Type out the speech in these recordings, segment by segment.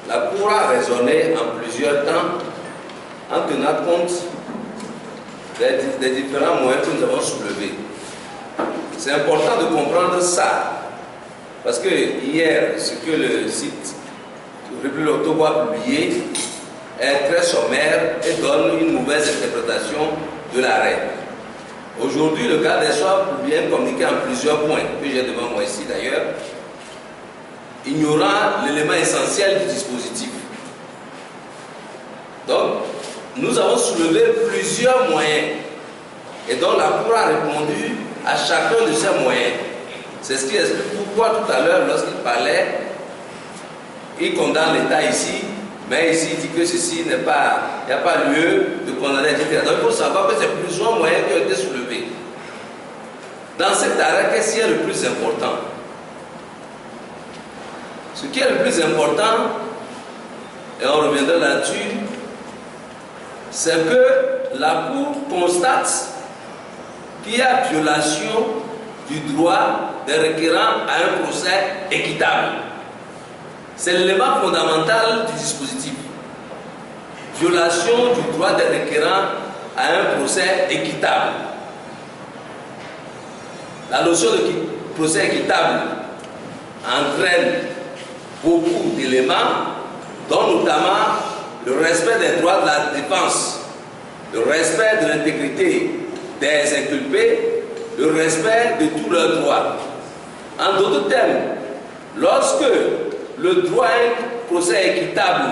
la Cour a raisonné en plusieurs temps en tenant compte des différents moyens que nous avons soulevés. C'est important de comprendre ça, parce que hier, ce que le site République Octobre a publié est très sommaire et donne une mauvaise interprétation de l'arrêt. Aujourd'hui, le garde des Sceaux a publié un communiqué en plusieurs points, que j'ai devant moi ici d'ailleurs, ignorant l'élément essentiel du dispositif. Donc, nous avons soulevé plusieurs moyens, et donc la Cour a répondu à chacun de ces moyens. C'est ce qui explique pourquoi tout à l'heure, lorsqu'il parlait, il condamne l'État ici, mais ici il dit que ceci n'est pas, il n'y a pas lieu de condamner, etc. Donc il faut savoir que c'est plusieurs moyens qui ont été soulevés. Dans cet arrêt, qu'est-ce qui est le plus important? Ce qui est le plus important, et on reviendra là-dessus, c'est que la Cour constate qu'il y a violation du droit des requérants à un procès équitable. C'est l'élément fondamental du dispositif. Violation du droit des requérants à un procès équitable. La notion de procès équitable entraîne beaucoup d'éléments, dont notamment le respect des droits de la défense, le respect de l'intégrité des inculpés, le respect de tous leurs droits. En d'autres termes, lorsque le droit à un procès équitable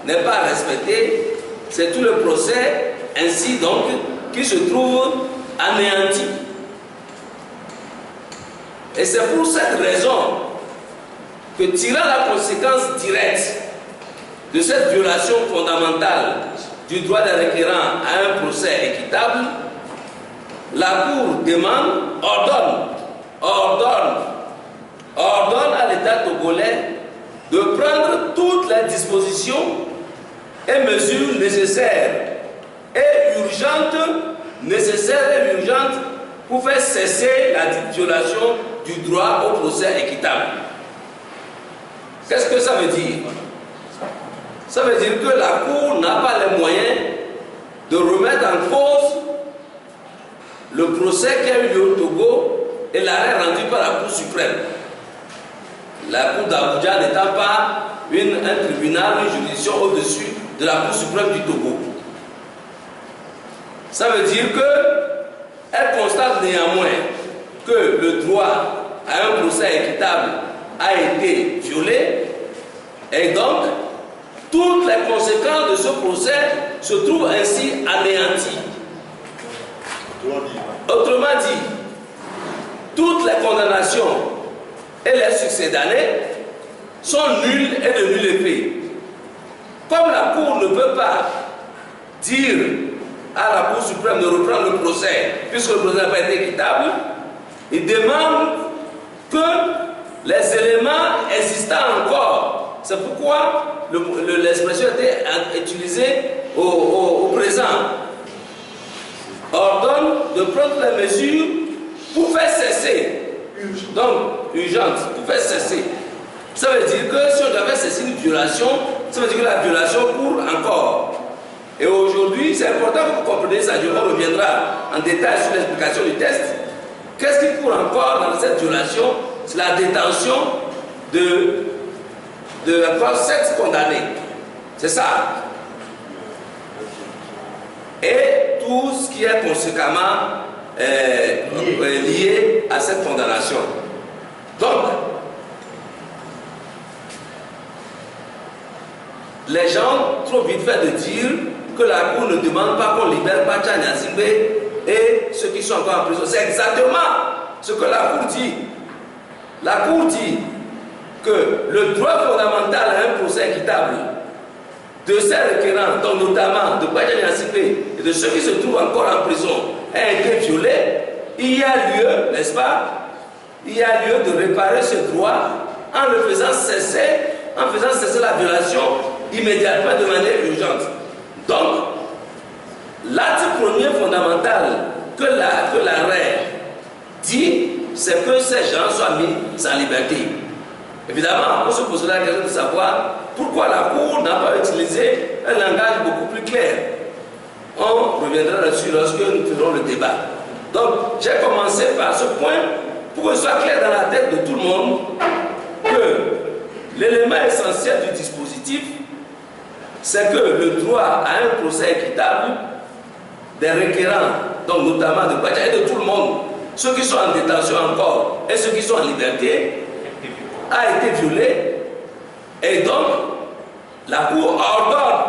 n'est pas respecté, c'est tout le procès ainsi donc qui se trouve anéanti. Et c'est pour cette raison que, tirant la conséquence directe de cette violation fondamentale du droit des requérants à un procès équitable, la Cour demande, ordonne à l'État togolais de prendre toutes les dispositions et mesures nécessaires et urgentes pour faire cesser la violation du droit au procès équitable. Qu'est-ce que ça veut dire? Ça veut dire que la Cour n'a pas les moyens de remettre en cause le procès qui a eu lieu au Togo et l'arrêt rendu par la Cour suprême. La Cour d'Abuja n'étant pas un tribunal, une juridiction au-dessus de la Cour suprême du Togo. Ça veut dire qu'elle constate néanmoins que le droit à un procès équitable a été violé et donc toutes les conséquences de ce procès se trouvent ainsi anéanties. Autrement dit, toutes les condamnations et les succédanés sont nuls et de nul effet. Comme la Cour ne peut pas dire à la Cour suprême de reprendre le procès, puisque le procès n'a pas été équitable, il demande que les éléments existants encore, c'est pourquoi l'expression a été utilisée au présent, ordonne de prendre les mesures pour faire cesser, donc urgente, pour faire cesser. Ça veut dire que si on devait cesser une violation, ça veut dire que la violation court encore. Et aujourd'hui, c'est important que vous compreniez ça, on reviendra en détail sur l'explication du texte. Qu'est-ce qui court encore dans cette violation? C'est la détention de 7 condamnés. C'est ça. Et tout ce qui est conséquemment lié à cette condamnation. Donc, les gens trop vite fait de dire que la Cour ne demande pas qu'on libère Bacha Nyazimbe et ceux qui sont encore en prison. C'est exactement ce que la Cour dit. La Cour dit que le droit fondamental à un procès équitable de ces requérants, donc notamment de Bacha Nyazimbe et de ceux qui se trouvent encore en prison, a été violé. Il y a lieu, n'est-ce pas, il y a lieu de réparer ce droit en le faisant cesser, la violation immédiatement de manière urgente. Donc, l'acte premier fondamental que l'arrêt dit, c'est que ces gens soient mis en liberté. Évidemment, on se pose la question de savoir pourquoi la Cour reviendra là-dessus lorsque nous ferons le débat. Donc, j'ai commencé par ce point pour que ce soit clair dans la tête de tout le monde que l'élément essentiel du dispositif, c'est que le droit à un procès équitable des requérants, donc notamment de Badja et de tout le monde, ceux qui sont en détention encore et ceux qui sont en liberté, a été violé. Et donc, la Cour ordonne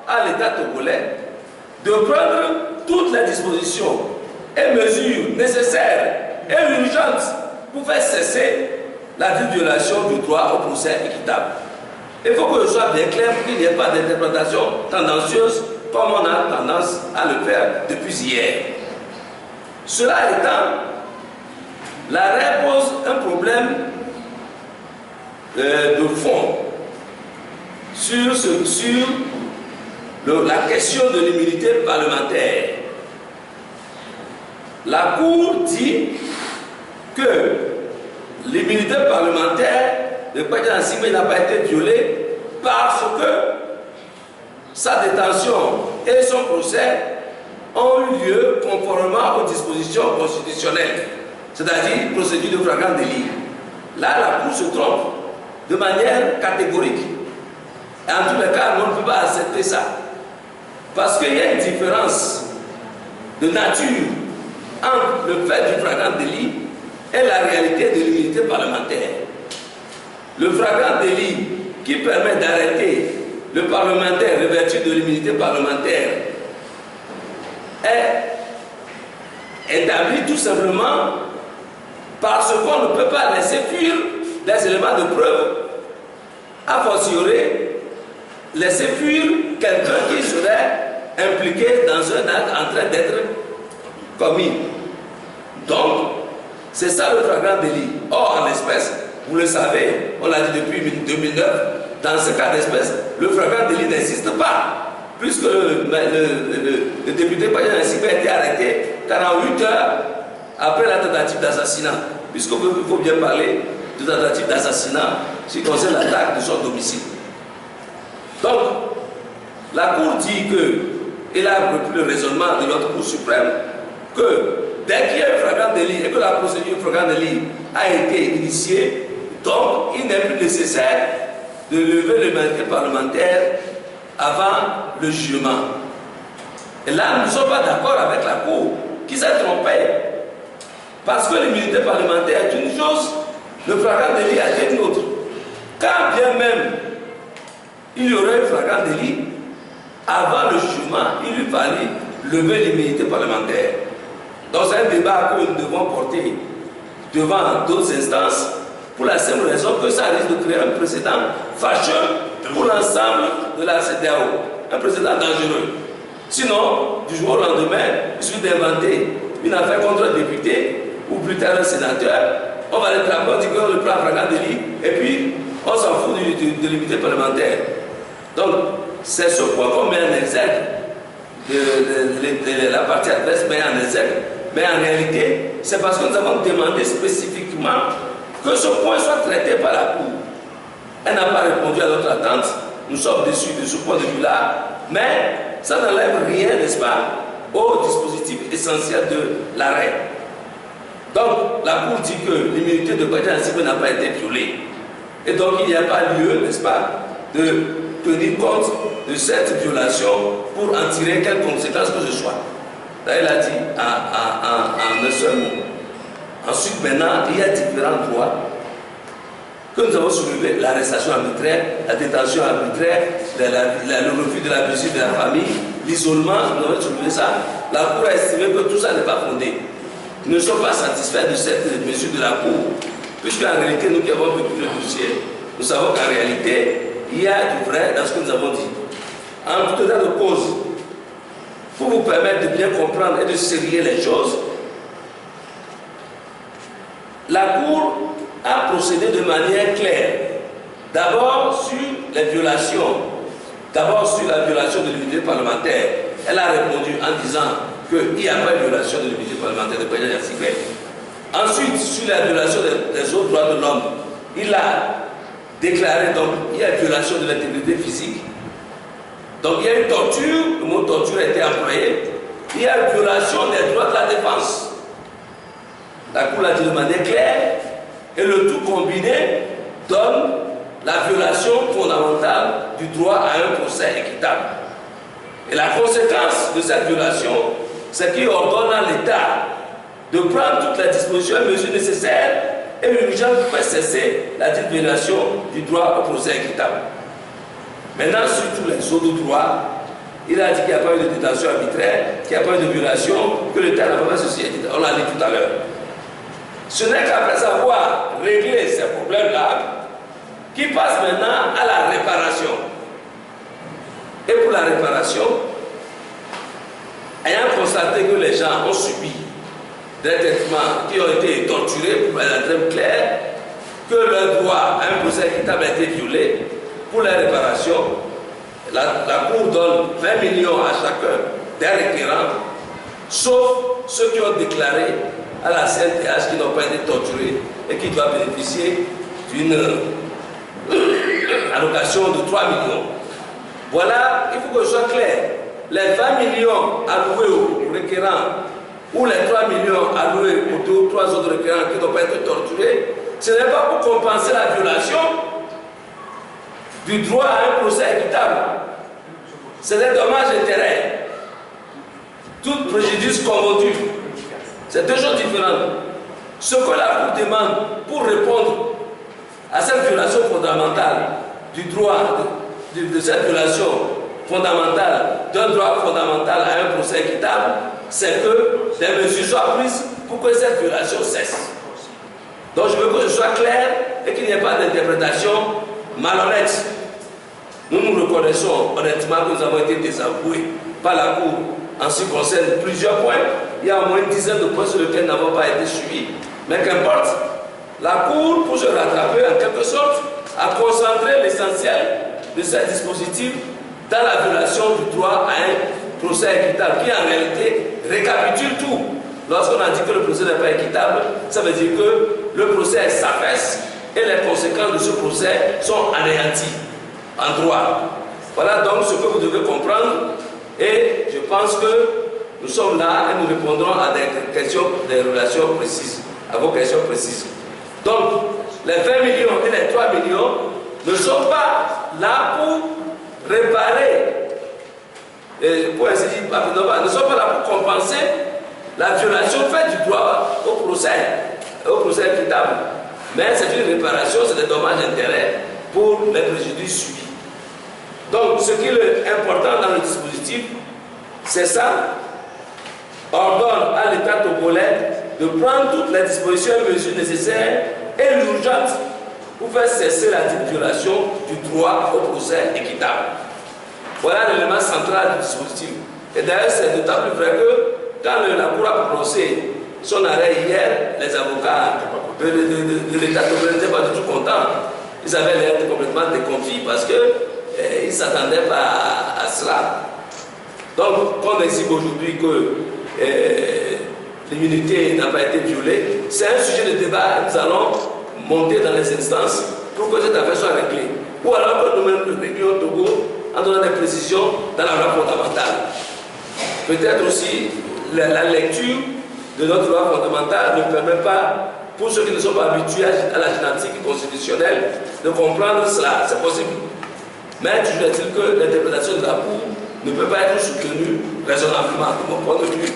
à l'État togolais de prendre toutes les dispositions et mesures nécessaires et urgentes pour faire cesser la violation du droit au procès équitable. Il faut que ce soit bien clair pour qu'il n'y ait pas d'interprétation tendancieuse comme on a tendance à le faire depuis hier. Cela étant, l'arrêt pose un problème de fond sur la question de l'immunité parlementaire. La Cour dit que l'immunité parlementaire de Badja Nsingbe n'a pas été violée parce que sa détention et son procès ont eu lieu conformément aux dispositions constitutionnelles, c'est-à-dire procédure de flagrant délit. Là, la Cour se trompe de manière catégorique. Et en tous les cas, on ne peut pas accepter ça. Parce qu'il y a une différence de nature entre le fait du flagrant délit et la réalité de l'immunité parlementaire. Le flagrant délit qui permet d'arrêter le parlementaire revêtu de l'immunité parlementaire est établi tout simplement parce qu'on ne peut pas laisser fuir des éléments de preuve, a fortiori laisser fuir quelqu'un qui serait impliqué dans un acte en train d'être commis. Donc, c'est ça le flagrant délit. Or, en espèce, vous le savez, on l'a dit depuis 2009, dans ce cas d'espèce, le flagrant délit n'existe pas, puisque le député Badja Nsingbe a été arrêté 48 heures après la tentative d'assassinat, puisqu'il faut bien parler de tentative d'assassinat qui concerne l'attaque de son domicile. Donc, la Cour dit que, et a repris le raisonnement de notre Cour suprême, que dès qu'il y a un flagrant délit et que la procédure flagrant délit a été initiée, donc il n'est plus nécessaire de lever l'immunité parlementaire avant le jugement. Et là, nous ne sommes pas d'accord avec la Cour qui s'est trompée. Parce que l'immunité parlementaire est une chose, le flagrant délit est une autre. Quand bien même il y aurait un flagrant délit, avant le jugement, il lui fallait lever l'immunité parlementaire. Donc c'est un débat que nous devons porter devant d'autres instances pour la simple raison que ça risque de créer un précédent fâcheux pour l'ensemble de la CEDEAO, un précédent dangereux. Sinon, du jour au lendemain, il suffit d'inventer une affaire contre un député ou plus tard un sénateur, on va les trapper, on dit qu'on le prend en flagrant délit et puis on s'en fout de l'immunité parlementaire. Donc, c'est ce point qu'on met en exergue, la partie adverse met en exergue. Mais en réalité, c'est parce que nous avons demandé spécifiquement que ce point soit traité par la Cour. Elle n'a pas répondu à notre attente, nous sommes déçus de ce point de vue-là, mais ça n'enlève rien, n'est-ce pas, au dispositif essentiel de l'arrêt. Donc, la Cour dit que l'immunité de Badja Nsingbe n'a pas été violée. Et donc, il n'y a pas lieu, n'est-ce pas, de tenir compte de cette violation pour en tirer quelles conséquences que ce soit. Là, il a dit en un seul mot. Ensuite, maintenant, il y a différents droits que nous avons soulevés. L'arrestation arbitraire, la détention arbitraire, le refus de la visite de la famille, l'isolement, nous avons soulevé ça. La Cour a estimé que tout ça n'est pas fondé. Nous ne sommes pas satisfaits de cette mesure de la Cour, puisqu'en réalité, nous qui avons vécu le dossier, nous savons qu'en réalité, il y a du vrai dans ce que nous avons dit. En tout état de cause, pour vous permettre de bien comprendre et de serrer les choses, la Cour a procédé de manière claire. D'abord sur les violations, d'abord sur la violation de l'immunité parlementaire. Elle a répondu en disant qu'il n'y a pas de violation de l'immunité parlementaire de Badja Nsingbe. Ensuite, sur la violation des autres droits de l'homme, il a déclaré donc qu'il y a une violation de l'intégrité physique. Donc il y a une torture, le mot torture a été employé. il y a une violation des droits de la défense. La Cour l'a dit de manière claire, et le tout combiné donne la violation fondamentale du droit à un procès équitable. Et la conséquence de cette violation, c'est qu'il ordonne à l'État de prendre toutes les dispositions et mesures nécessaires et urgentes pour faire cesser la dite violation du droit au procès équitable. Maintenant, sur tous les autres droits, il a dit qu'il n'y a pas eu de détention arbitraire, qu'il n'y a pas eu de violation, que l'État n'a pas fait ceci. On l'a dit tout à l'heure. Ce n'est qu'après avoir réglé ces problèmes-là, qu'il passe maintenant à la réparation. Et pour la réparation, ayant constaté que les gens ont subi des traitements qui ont été torturés, pour être très clair, que leur droit à un procès équitable a été violé, pour la réparation, la Cour donne 20 millions à chacun des requérants, sauf ceux qui ont déclaré à la CNTH qui n'ont pas été torturés et qui doivent bénéficier d'une allocation de 3 millions. Voilà, il faut que ce soit clair. Les 20 millions alloués aux requérants ou les 3 millions alloués aux 2 ou 3 autres requérants qui n'ont pas été torturés, ce n'est pas pour compenser la violation du droit à un procès équitable. C'est des dommages et intérêts. Tout préjudice confondu. C'est deux choses différentes. Ce que la Cour demande pour répondre à cette violation fondamentale du droit, de cette violation fondamentale d'un droit fondamental à un procès équitable, c'est que des mesures soient prises pour que cette violation cesse. Donc je veux que ce soit clair et qu'il n'y ait pas d'interprétation malhonnête. Nous nous reconnaissons honnêtement que nous avons été désavoués par la Cour en ce qui concerne plusieurs points. Il y a au moins une dizaine de points sur lesquels nous n'avons pas été suivis. Mais qu'importe, la Cour, pour se rattraper en quelque sorte, a concentré l'essentiel de ces dispositifs dans la violation du droit à un procès équitable, qui en réalité récapitule tout. Lorsqu'on a dit que le procès n'est pas équitable, ça veut dire que le procès s'affaisse et les conséquences de ce procès sont anéanties en droit. Voilà donc ce que vous devez comprendre, et je pense que nous sommes là et nous répondrons à des questions, des relations précises, à vos questions précises. Donc, les 20 millions et les 3 millions ne sont pas là pour réparer, pour ainsi dire, ne sont pas là pour compenser la violation faite du droit au procès équitable. Mais c'est une réparation, c'est des dommages et intérêts pour les préjudices subis. Donc, ce qui est important dans le dispositif, c'est ça, ordonne à l'État togolais de prendre toutes les dispositions et mesures nécessaires et urgentes pour faire cesser la dite violation du droit au procès équitable. Voilà l'élément central du dispositif. Et d'ailleurs, c'est d'autant plus vrai que quand la Cour a prononcé son arrêt hier, les avocats de l'État togolais n'étaient pas du tout contents. Ils avaient l'air complètement déconfits parce qu'ils ne s'attendaient pas à cela. Donc, qu'on exhibe aujourd'hui que l'immunité n'a pas été violée, c'est un sujet de débat. Nous allons monter dans les instances pour que cette affaire soit réglée. Ou alors que nous-mêmes nous réglions au Togo en donnant des précisions dans la loi fondamentale. Peut-être aussi la lecture de notre loi fondamentale ne permet pas, pour ceux qui ne sont pas habitués à la gymnastique constitutionnelle, de comprendre cela. C'est possible. Mais toujours est-il que l'interprétation de la Cour ne peut pas être soutenue raisonnablement de mon point de vue.